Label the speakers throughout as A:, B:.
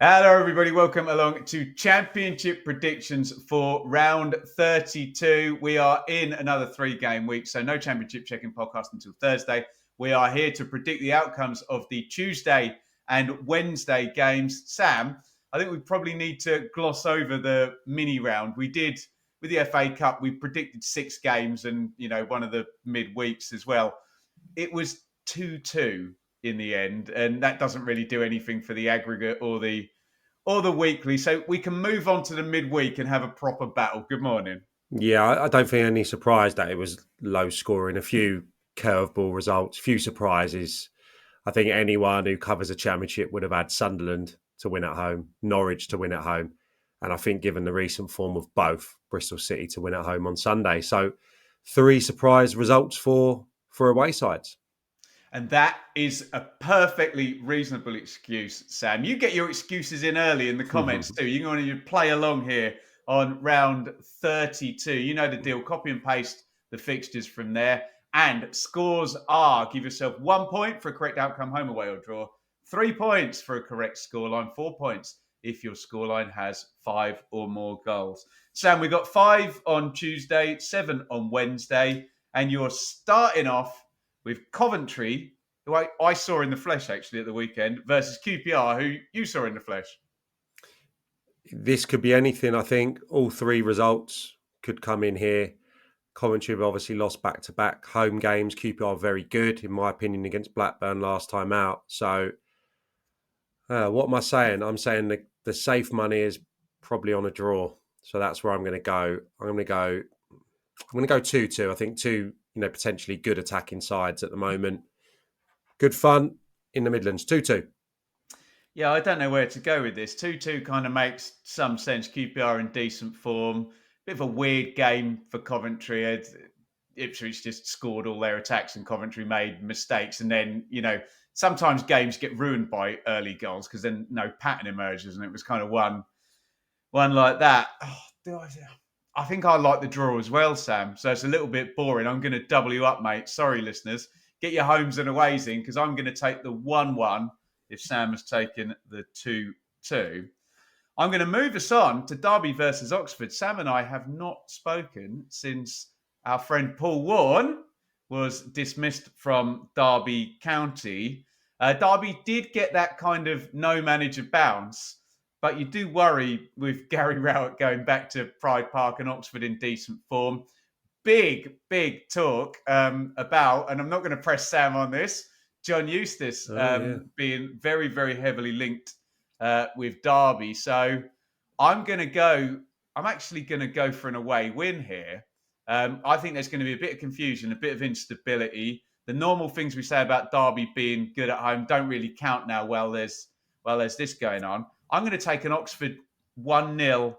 A: Hello, everybody. Welcome along to Championship predictions for round 32. We are in another 3-game week, so no Championship check-in podcast until Thursday. We are here to predict the outcomes of the Tuesday and Wednesday games. Sam, I think we probably need to gloss over the mini round. We did with the FA Cup. We predicted 6 games and, one of the midweeks as well. It was 2-2 in the end, and that doesn't really do anything for the aggregate or the weekly. So we can move on to the midweek and have a proper battle. Good morning.
B: Yeah, I don't think any surprise that it was low scoring. A few curveball results, few surprises. I think anyone who covers a championship would have had Sunderland to win at home, Norwich to win at home, and I think given the recent form of both, Bristol City to win at home on Sunday. So 3 surprise results for away sides.
A: And that is a perfectly reasonable excuse, Sam. You get your excuses in early in the comments too. You're going to play along here on round 32. You know the deal. Copy and paste the fixtures from there. And scores are, give yourself 1 point for a correct outcome, home, away or draw. 3 points for a correct scoreline. 4 points if your scoreline has 5 or more goals. Sam, we got 5 on Tuesday, 7 on Wednesday. And you're starting off with Coventry, who I saw in the flesh actually at the weekend, versus QPR, who you saw in the flesh.
B: This could be anything, I think. All 3 results could come in here. Coventry have obviously lost back-to-back home games. QPR very good, in my opinion, against Blackburn last time out. So what am I saying? I'm saying the safe money is probably on a draw. So that's where I'm going to go. I'm going to go 2-2. I think 2 potentially good attacking sides at the moment. Good fun in the Midlands. 2-2.
A: Yeah, I don't know where to go with this. 2-2 kind of makes some sense. QPR in decent form. Bit of a weird game for Coventry. Ipswich just scored all their attacks and Coventry made mistakes. And then, sometimes games get ruined by early goals because then no pattern emerges. And it was kind of one like that. I think I like the draw as well, Sam. So it's a little bit boring. I'm going to double you up, mate. Sorry, listeners. Get your homes and aways in because I'm going to take the 1-1 if Sam has taken the 2-2. I'm going to move us on to Derby versus Oxford. Sam and I have not spoken since our friend Paul Warne was dismissed from Derby County. Derby did get that kind of no manager bounce. But you do worry with Gary Rowett going back to Pride Park and Oxford in decent form. Big talk about, and I'm not going to press Sam on this, John Eustace being very, very heavily linked with Derby. So I'm actually going to go for an away win here. I think there's going to be a bit of confusion, a bit of instability. The normal things we say about Derby being good at home don't really count now while there's this going on. I'm going to take an Oxford 1-0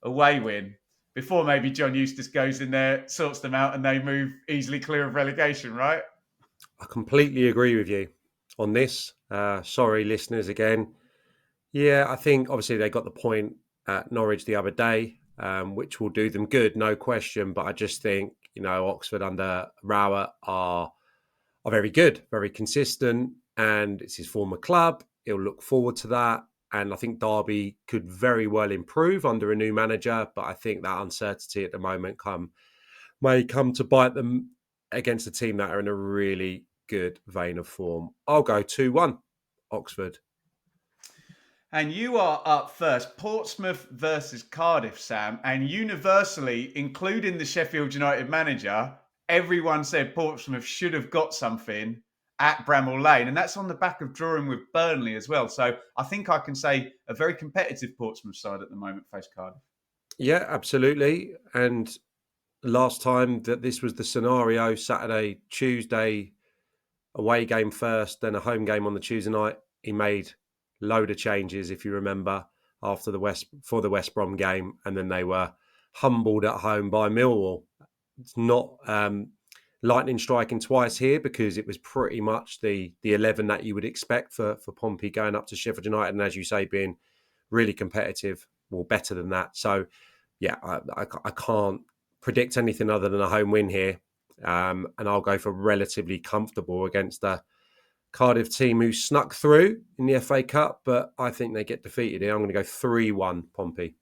A: away win before maybe John Eustace goes in there, sorts them out, and they move easily clear of relegation, right?
B: I completely agree with you on this. Sorry, listeners, again. Yeah, I think obviously they got the point at Norwich the other day, which will do them good, no question. But I just think, Oxford under Rowett are very good, very consistent, and it's his former club. He'll look forward to that. And I think Derby could very well improve under a new manager, but I think that uncertainty at the moment may come to bite them against a team that are in a really good vein of form. I'll go 2-1, Oxford.
A: And you are up first. Portsmouth versus Cardiff, Sam. And universally, including the Sheffield United manager, everyone said Portsmouth should have got something at Bramall Lane. And that's on the back of drawing with Burnley as well. So I think I can say a very competitive Portsmouth side at the moment face Cardiff.
B: Yeah, absolutely. And last time that this was the scenario, Saturday, Tuesday, away game first, then a home game on the Tuesday night, he made a load of changes, if you remember, for the West Brom game. And then they were humbled at home by Millwall. It's not lightning striking twice here because it was pretty much the 11 that you would expect for Pompey going up to Sheffield United, and as you say, being really competitive, well, better than that. So, yeah, I can't predict anything other than a home win here, and I'll go for relatively comfortable against a Cardiff team who snuck through in the FA Cup, but I think they get defeated here. I'm going to go 3-1, Pompey.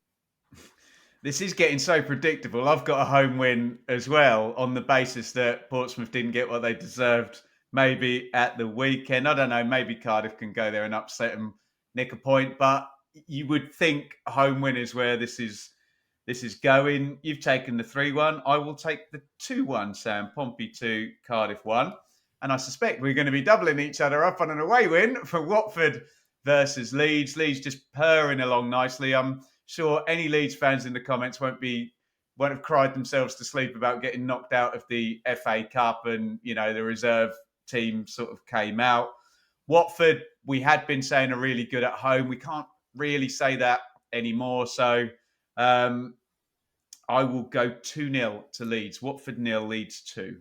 A: This is getting so predictable. I've got a home win as well on the basis that Portsmouth didn't get what they deserved maybe at the weekend. I don't know, maybe Cardiff can go there and upset them, nick a point, but you would think a home win is where this is going. You've taken the 3-1. I will take the 2-1, Sam. Pompey 2, Cardiff 1. And I suspect we're going to be doubling each other up on an away win for Watford versus Leeds. Leeds just purring along nicely. I'm sure any Leeds fans in the comments won't have cried themselves to sleep about getting knocked out of the FA Cup, and the reserve team sort of came out. Watford, we had been saying, are really good at home. We can't really say that anymore. So I will go 2-0 to Leeds. Watford 0, Leeds 2.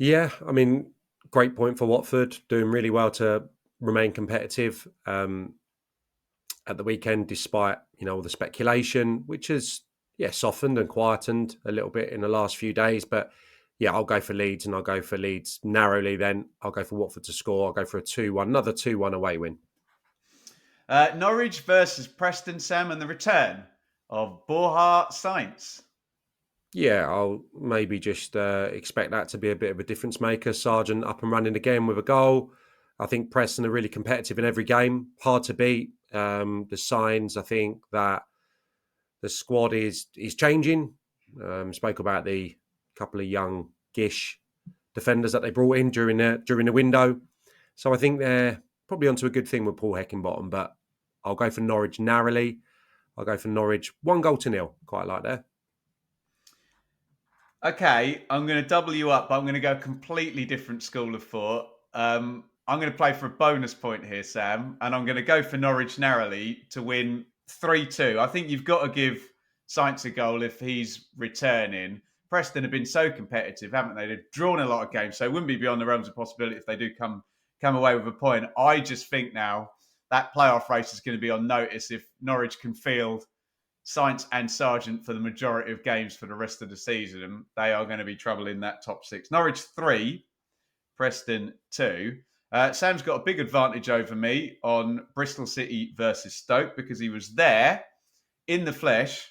B: Yeah, I mean, great point for Watford, doing really well to remain competitive at the weekend, despite all the speculation, which has softened and quietened a little bit in the last few days. But yeah, I'll go for Leeds, and I'll go for Leeds narrowly. Then I'll go for Watford to score. I'll go for a 2-1, another 2-1 away win.
A: Norwich versus Preston, Sam, and the return of Borja Sainz.
B: Yeah, I'll maybe just expect that to be a bit of a difference maker. Sargent up and running again with a goal. I think Preston are really competitive in every game, hard to beat. The signs, I think that the squad is changing. Spoke about the couple of young Gish defenders that they brought in during the window. So I think they're probably onto a good thing with Paul Heckingbottom, but I'll go for Norwich narrowly. I'll go for Norwich 1-0. Quite like that.
A: Okay, I'm going to double you up, but I'm going to go a completely different school of thought. I'm going to play for a bonus point here, Sam, and I'm going to go for Norwich narrowly to win 3-2. I think you've got to give Sainz a goal if he's returning. Preston have been so competitive, haven't they? They've drawn a lot of games, so it wouldn't be beyond the realms of possibility if they do come away with a point. I just think now that playoff race is going to be on notice if Norwich can field Sainz and Sargent for the majority of games for the rest of the season. They are going to be trouble in that top 6. Norwich 3, Preston 2. Sam's got a big advantage over me on Bristol City versus Stoke because he was there in the flesh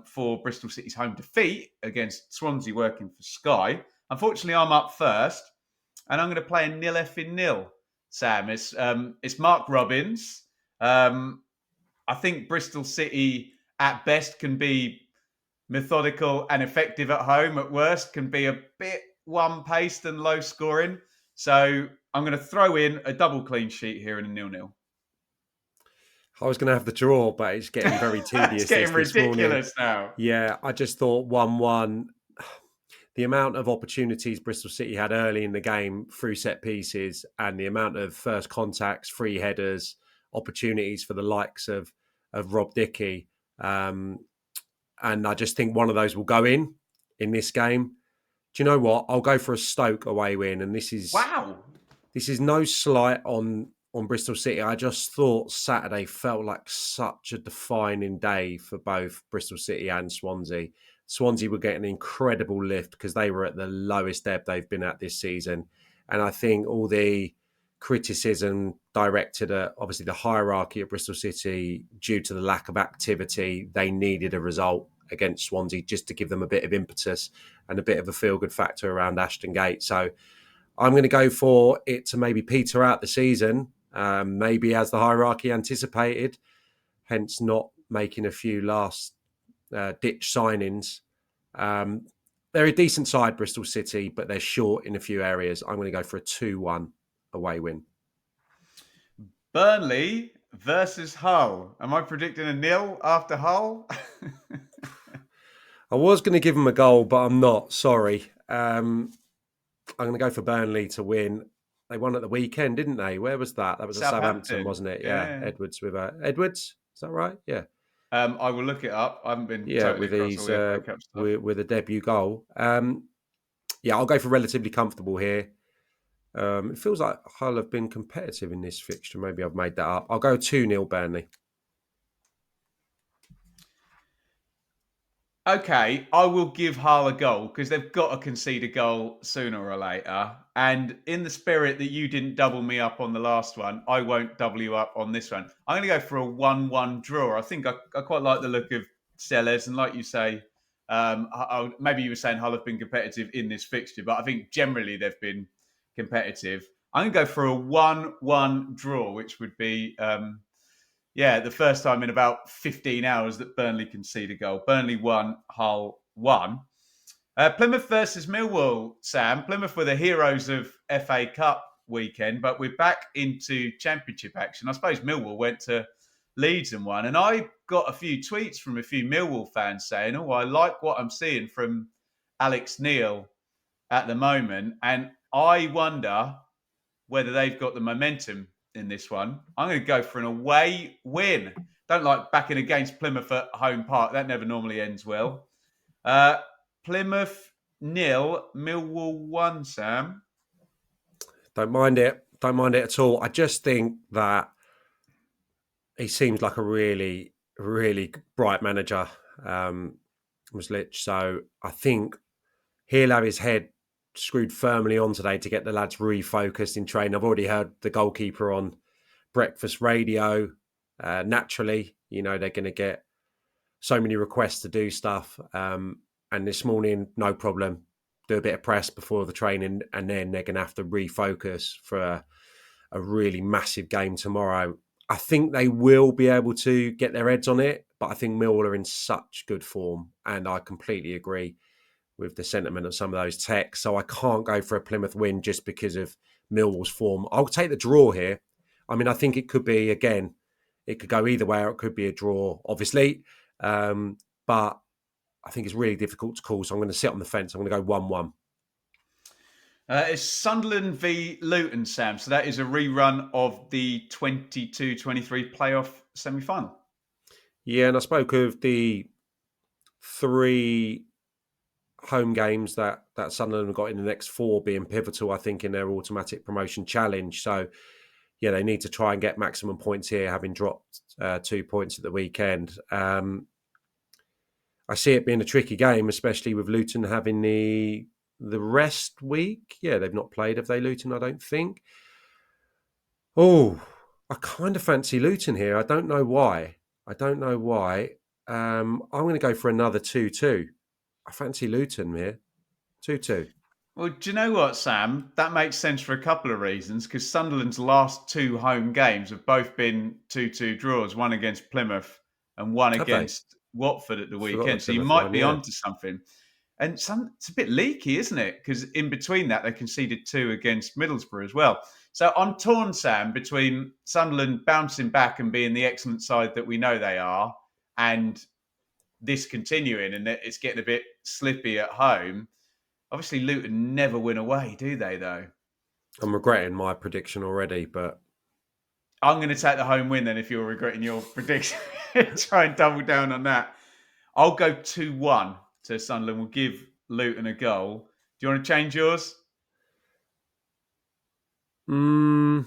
A: for Bristol City's home defeat against Swansea working for Sky. Unfortunately, I'm up first, and I'm going to play a 0-0, Sam. It's Mark Robbins. I think Bristol City at best can be methodical and effective at home. At worst can be a bit one-paced and low-scoring. So I'm going to throw in a double clean sheet here in a 0-0.
B: I was going to have the draw, but it's getting very tedious.
A: It's getting ridiculous now.
B: Yeah, I just thought 1-1. The amount of opportunities Bristol City had early in the game through set pieces and the amount of first contacts, free headers, opportunities for the likes of Rob Dickey. And I just think one of those will go in this game. Do you know what? I'll go for a Stoke away win. And this is no slight on Bristol City. I just thought Saturday felt like such a defining day for both Bristol City and Swansea. Swansea were getting an incredible lift because they were at the lowest ebb they've been at this season. And I think all the criticism directed at obviously the hierarchy at Bristol City due to the lack of activity, they needed a result against Swansea just to give them a bit of impetus and a bit of a feel-good factor around Ashton Gate. So I'm going to go for it to maybe peter out the season, maybe as the hierarchy anticipated, hence not making a few last ditch signings. They're a decent side, Bristol City, but they're short in a few areas. I'm going to go for a 2-1 away win.
A: Burnley versus Hull. Am I predicting a 0 after Hull?
B: I was going to give them a goal, but I'm not. Sorry. I'm going to go for Burnley to win. They won at the weekend, didn't they? Where was that? That was at Southampton, wasn't it? Yeah. Edwards with Edwards. Is that right? Yeah.
A: I will look it up. I haven't been totally
B: with
A: across all the FA Cup stuff.
B: With a debut goal. I'll go for relatively comfortable here. It feels like Hull have been competitive in this fixture. Maybe I've made that up. I'll go 2-0 Burnley.
A: Okay, I will give Hull a goal because they've got to concede a goal sooner or later. And in the spirit that you didn't double me up on the last one, I won't double you up on this one. I'm going to go for a 1-1 draw. I think I quite like the look of Sellers. And like you say, maybe you were saying Hull have been competitive in this fixture, but I think generally they've been competitive. I'm going to go for a 1-1 draw, which would be the first time in about 15 hours that Burnley conceded a goal. Burnley 1, Hull 1. Plymouth versus Millwall, Sam. Plymouth were the heroes of FA Cup weekend, but we're back into Championship action. I suppose Millwall went to Leeds and won. And I got a few tweets from a few Millwall fans saying, I like what I'm seeing from Alex Neil at the moment. And I wonder whether they've got the momentum in this one. I'm going to go for an away win. Don't like backing against Plymouth at home park. That never normally ends well. Plymouth 0, Millwall 1, Sam.
B: Don't mind it. Don't mind it at all. I just think that he seems like a really, really bright manager, Muslich. So I think he'll have his head screwed firmly on today to get the lads refocused in training. I've already heard the goalkeeper on breakfast radio. Naturally, they're going to get so many requests to do stuff. And this morning, no problem. Do a bit of press before the training, and then they're going to have to refocus for a really massive game tomorrow. I think they will be able to get their heads on it, but I think Millwall are in such good form, and I completely agree with the sentiment of some of those texts. So I can't go for a Plymouth win just because of Millwall's form. I'll take the draw here. I mean, I think it could be, again, it could go either way, or it could be a draw, obviously. But I think it's really difficult to call, so I'm going to sit on the fence. I'm going to go 1-1.
A: It's Sunderland v Luton, Sam. So that is a rerun of the 22-23 playoff semi-final.
B: Yeah, and I spoke of the 3 home games that Sunderland have got in the next 4 being pivotal, I think, in their automatic promotion challenge. So, yeah, they need to try and get maximum points here, having dropped 2 points at the weekend. I see it being a tricky game, especially with Luton having the rest week. Yeah, they've not played, have they, Luton? I don't think. Oh, I kind of fancy Luton here. I don't know why. I'm going to go for another 2-2. I fancy Luton here. 2-2.
A: Well, do you know what, Sam? That makes sense for a couple of reasons, because Sunderland's last 2 home games have both been 2-2 draws, one against Plymouth and one
B: Have they?
A: against Watford at the
B: Forgot
A: weekend.
B: the
A: So you
B: Plymouth
A: might
B: one,
A: be
B: yeah.
A: onto something. And it's a bit leaky, isn't it? Because in between that, they conceded 2 against Middlesbrough as well. So I'm torn, Sam, between Sunderland bouncing back and being the excellent side that we know they are, and this continuing, and it's getting a bit slippy at home. Obviously, Luton never win away, do they, though?
B: I'm regretting my prediction already, but
A: I'm going to take the home win then if you're regretting your prediction. Try and double down on that. I'll go 2-1 to Sunderland. We'll give Luton a goal. Do you want to change yours? Go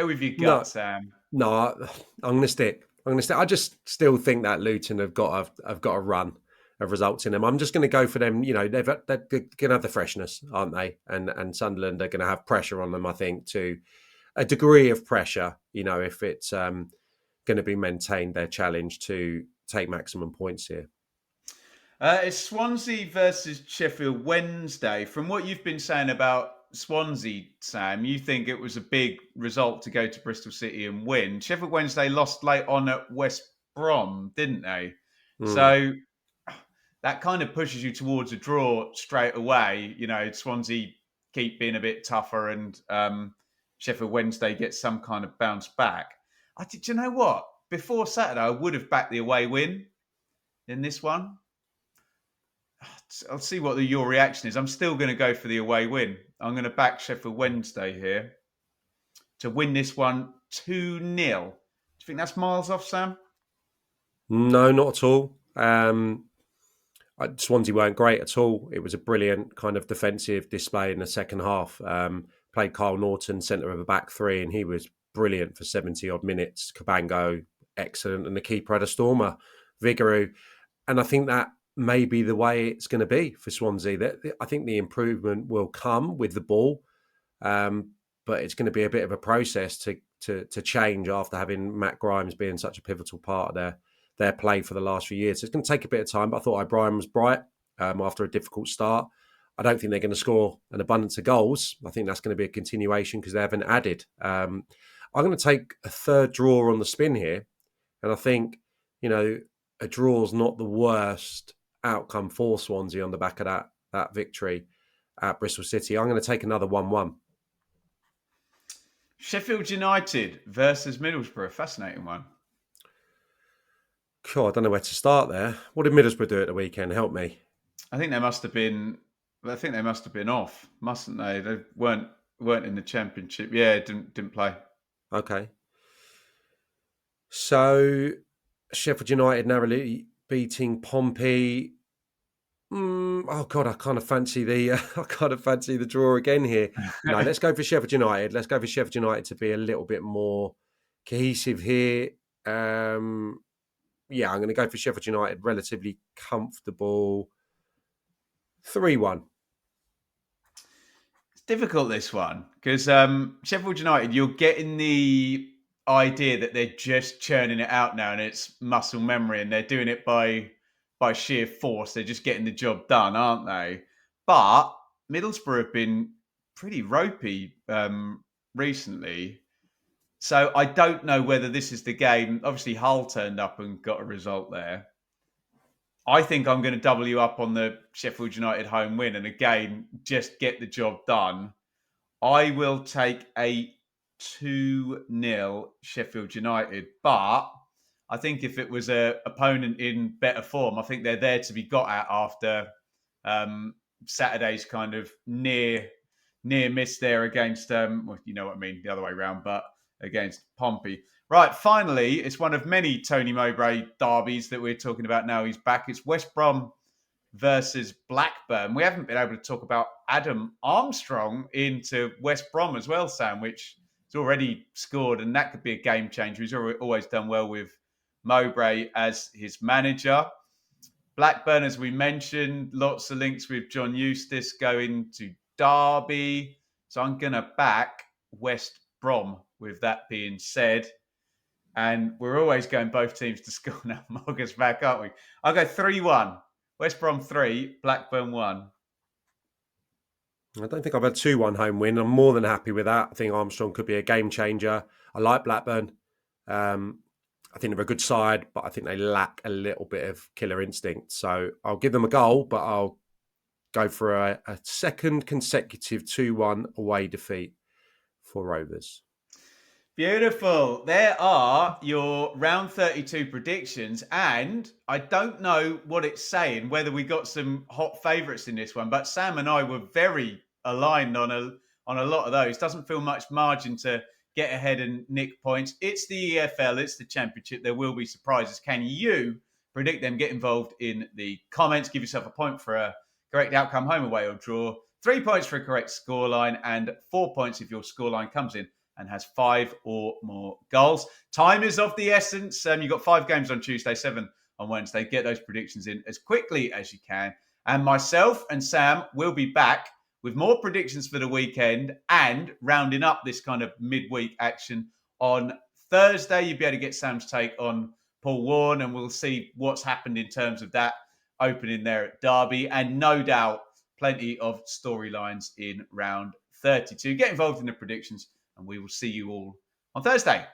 A: with your gut, Sam.
B: No, I'm going to stick. I just still think that Luton have got a run of results in them. I'm just going to go for them. They're going to have the freshness, aren't they? And Sunderland are going to have pressure on them, I think, to a degree of pressure, if it's going to be maintained, their challenge to take maximum points here.
A: It's Swansea versus Sheffield Wednesday. From what you've been saying about Swansea, Sam, you think it was a big result to go to Bristol City and win. Sheffield Wednesday lost late on at West Brom, didn't they? So that kind of pushes you towards a draw straight away. Swansea keep being a bit tougher, and Sheffield Wednesday gets some kind of bounce back. Do you know what? Before Saturday, I would have backed the away win in this one. I'll see what your reaction is. I'm still going to go for the away win. I'm going to back Sheffield Wednesday here to win this one 2-0. Do you think that's miles off, Sam?
B: No, not at all. Swansea weren't great at all. It was a brilliant kind of defensive display in the second half. Played Kyle Norton, centre of a back 3, and he was brilliant for 70-odd minutes. Cabango, excellent. And the keeper had a stormer. Vigouroux, And I think that may be the way it's going to be for Swansea. That I think the improvement will come with the ball, but it's going to be a bit of a process to change after having Matt Grimes being such a pivotal part of their play for the last few years. So it's going to take a bit of time, but I thought O'Brien was bright after a difficult start. I don't think they're going to score an abundance of goals. I think that's going to be a continuation because they haven't added. I'm going to take a third draw on the spin here. And I think, a draw's not the worst outcome for Swansea on the back of that victory at Bristol City. I'm going to take another 1-1.
A: Sheffield United versus Middlesbrough. Fascinating one.
B: Cool. I don't know where to start there. What did Middlesbrough do at the weekend? Help me.
A: I think they must have been off, mustn't they? They weren't in the Championship. Yeah, didn't play.
B: Okay. So Sheffield United narrowly beating Pompey. Oh God, I kind of fancy the draw again here. No, let's go for Sheffield United. Let's go for Sheffield United to be a little bit more cohesive here. I'm going to go for Sheffield United, relatively comfortable 3-1.
A: It's difficult, this one, because Sheffield United, you're getting the idea that they're just churning it out now and it's muscle memory and they're doing it by sheer force. They're just getting the job done, aren't they? But Middlesbrough have been pretty ropey recently. So I don't know whether this is the game. Obviously, Hull turned up and got a result there. I think I'm going to double you up on the Sheffield United home win and again, just get the job done. I will take a 2-0 Sheffield United, but I think if it was an opponent in better form, I think they're there to be got at after Saturday's kind of near miss there against, you know what I mean, the other way around, but against Pompey. Right, finally, it's one of many Tony Mowbray derbies that we're talking about now. He's back. It's West Brom versus Blackburn. We haven't been able to talk about Adam Armstrong into West Brom as well, Sam, which has already scored, and that could be a game changer. He's always done well with Mowbray as his manager. Blackburn, as we mentioned, lots of links with John Eustace going to Derby. So I'm going to back West Brom with that being said. And we're always going both teams to score now. Morgan's back, aren't we? I'll go 3-1. West Brom 3, Blackburn 1.
B: I don't think I've had 2-1 home win. I'm more than happy with that. I think Armstrong could be a game changer. I like Blackburn. I think they're a good side, but I think they lack a little bit of killer instinct. So I'll give them a goal, but I'll go for a second consecutive 2-1 away defeat for Rovers.
A: Beautiful. There are your round 32 predictions. And I don't know what it's saying, whether we got some hot favourites in this one, but Sam and I were very aligned on a lot of those. Doesn't feel much margin to get ahead and nick points. It's the EFL, it's the Championship. There will be surprises. Can you predict them? Get involved in the comments. Give yourself a point for a correct outcome, home, away, or draw. 3 points for a correct scoreline, and 4 points if your scoreline comes in and has 5 or more goals. Time is of the essence. You've got 5 games on Tuesday, 7 on Wednesday. Get those predictions in as quickly as you can. And myself and Sam will be back with more predictions for the weekend and rounding up this kind of midweek action on Thursday. You'll be able to get Sam's take on Paul Warne, and we'll see what's happened in terms of that opening there at Derby. And no doubt, plenty of storylines in round 32. Get involved in the predictions, and we will see you all on Thursday.